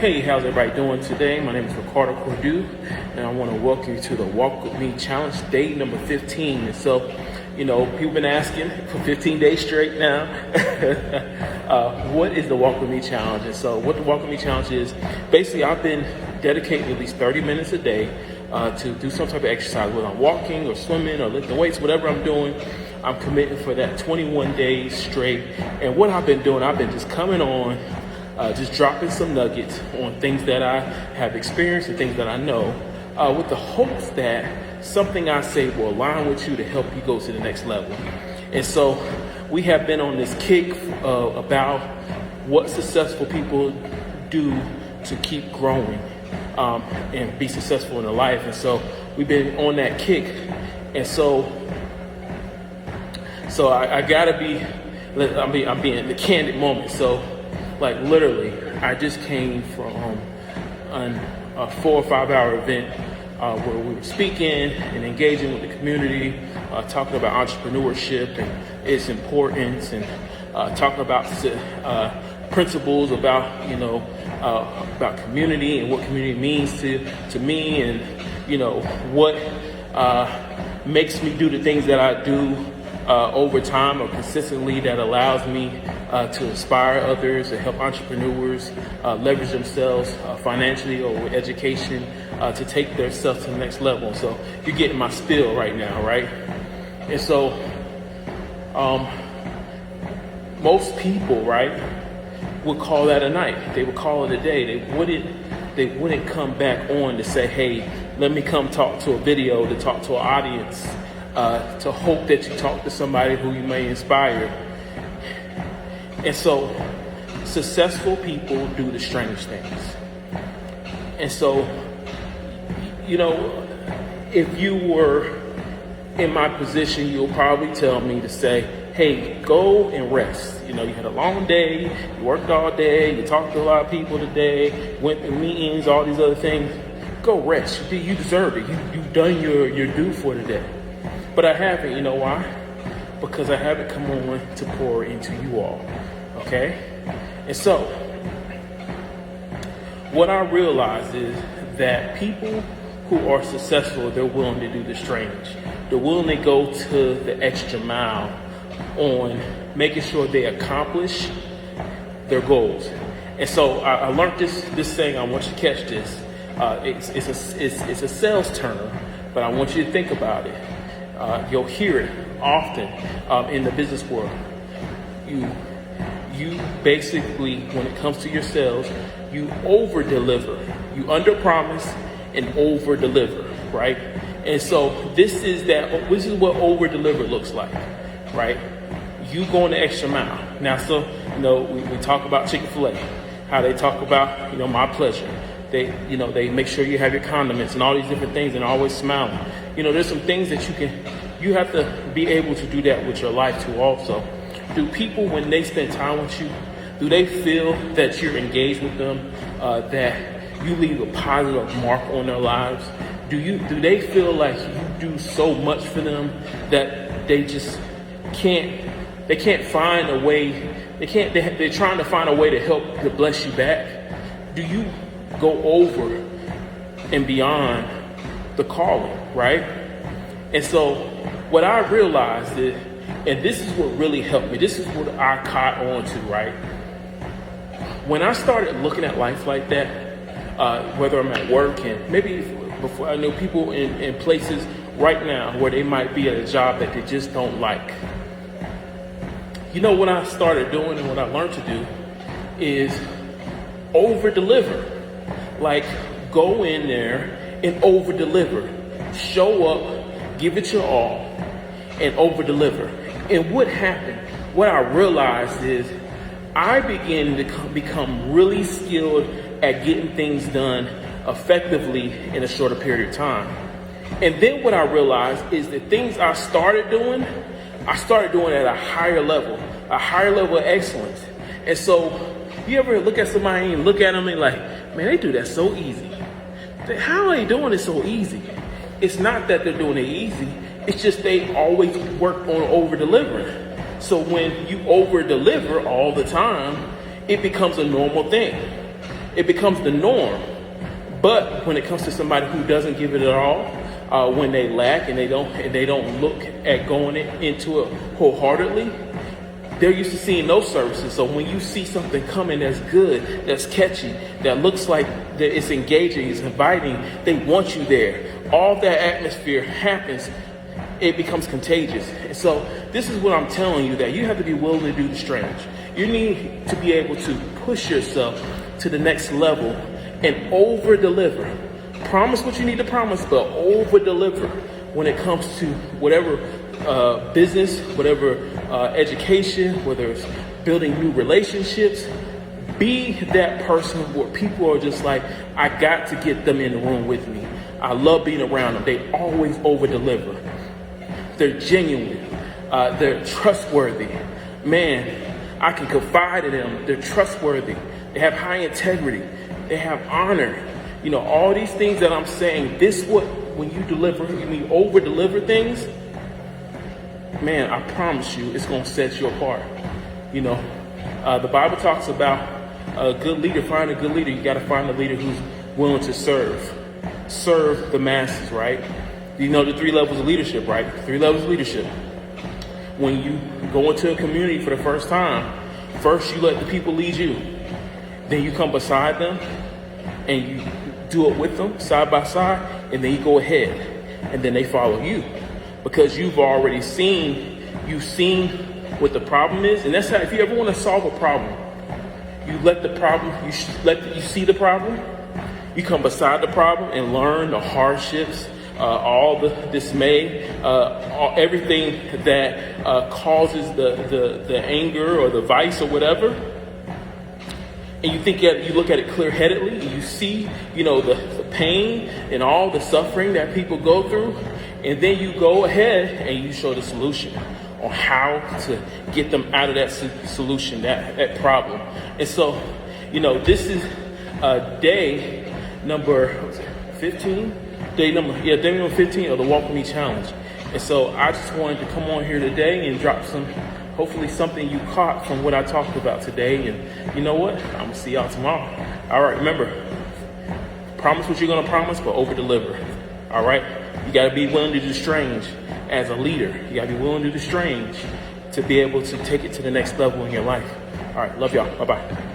Hey, how's everybody doing today? My name is Ricardo Cordu, and I want to welcome you to the Walk With Me Challenge, day number 15. And so, people been asking for 15 days straight now, what is the Walk With Me Challenge? And so what the Walk With Me Challenge is, basically I've been dedicating at least 30 minutes a day to do some type of exercise, whether I'm walking or swimming or lifting weights, whatever I'm doing. I'm committing for that 21 days straight. And what I've been doing, I've been just coming on, just dropping some nuggets on things that I have experienced and things that I know, with the hopes that something I say will align with you to help you go to the next level. And so we have been on this kick about what successful people do to keep growing and be successful in their life. And so we've been on that kick. And so I gotta I'm being the candid moment. So like literally, I just came from a 4 or 5 hour event where we were speaking and engaging with the community, talking about entrepreneurship and its importance, and talking about principles about about community and what community means to me, and what makes me do the things that I do over time or consistently, that allows me to inspire others, to help entrepreneurs leverage themselves financially or with education to take themselves to the next level. So you're getting my spiel right now, right? And so most people, right, would call that a night. They would call it a day. They wouldn't come back on to say, hey, let me come talk to a video, to talk to an audience, to hope that you talk to somebody who you may inspire. And so successful people do the strange things. And so, if you were in my position, you'll probably tell me to say, hey, go and rest. You had a long day, you worked all day, you talked to a lot of people today, went to meetings, all these other things. Go rest. You deserve it. You've done your due for today. But I haven't. You know why? Because I haven't come on to pour into you all. Okay? And so, what I realize is that people who are successful, they're willing to do the strange. They're willing to go to the extra mile on making sure they accomplish their goals. And so I learned this thing. I want you to catch this. It's a sales term, but I want you to think about it. You'll hear it often in the business world. You basically, when it comes to your sales, you over deliver. You under promise and over deliver, right? And so this is what over deliver looks like, right? You going the extra mile. Now, so we talk about Chick-fil-A, how they talk about my pleasure. They make sure you have your condiments and all these different things, and always smiling. There's some things that you have to be able to do that with your life too also. Do people, when they spend time with you, do they feel that you're engaged with them, that you leave a positive mark on their lives? Do they feel like you do so much for them that they just can't find a way, they're trying to find a way to help to bless you back? Do you go over and beyond the calling, right? And so what I realized is, and this is what really helped me, this is what I caught on to, right? When I started looking at life like that, whether I'm at work, and maybe before, I know people in places right now where they might be at a job that they just don't like. What I started doing and what I learned to do is over deliver. Like, go in there and over deliver. Show up, give it your all, and over deliver. And what happened, what I realized is I began to become really skilled at getting things done effectively in a shorter period of time. And then what I realized is the things I started doing at a higher level of excellence. And so you ever look at somebody and look at them and like, man, they do that so easy. How are they doing it so easy? It's not that they're doing it easy. It's just they always work on over delivering. So when you over deliver all the time, it becomes a normal thing. it becomes the norm. But when it comes to somebody who doesn't give it at all, when they lack and they don't look at going into it wholeheartedly, they're used to seeing those services. So when you see something coming that's good, that's catchy, that looks like that it's engaging, it's inviting, they want you there. All that atmosphere happens, it becomes contagious. And so this is what I'm telling you, that you have to be willing to do the strange. You need to be able to push yourself to the next level and over deliver. Promise what you need to promise, but over deliver when it comes to whatever business, whatever education, whether it's building new relationships. Be that person where people are just like, I got to get them in the room with me. I love being around them. They always over deliver. They're genuine. They're trustworthy. Man, I can confide in them. They're trustworthy. They have high integrity. They have honor. You know, all these things that I'm saying, when you deliver, you mean over deliver things, man, I promise you, it's going to set you apart. You know, the Bible talks about a good leader. Find a good leader. You got to find a leader who's willing to serve the masses, right? You know the 3 levels of leadership, right? 3 levels of leadership. When you go into a community for the first time, first you let the people lead you. Then you come beside them and you do it with them side by side, and then you go ahead and then they follow you, because you've already seen what the problem is. And that's how, if you ever want to solve a problem, you let the problem, you see the problem, you come beside the problem and learn the hardships, all the dismay, everything that causes the anger or the vice or whatever. And you look at it clear-headedly, and you see, you know, the pain and all the suffering that people go through, and then you go ahead and you show the solution on how to get them out of that solution, that problem. And so, you know, this is day number 15. Day number 15 of the Walk With Me Challenge. And so I just wanted to come on here today and drop hopefully something you caught from what I talked about today. And you know what? I'm going to see y'all tomorrow. All right, remember, promise what you're going to promise, but over deliver. All right? You got to be willing to do strange as a leader. You got to be willing to do strange to be able to take it to the next level in your life. All right, love y'all. Bye-bye.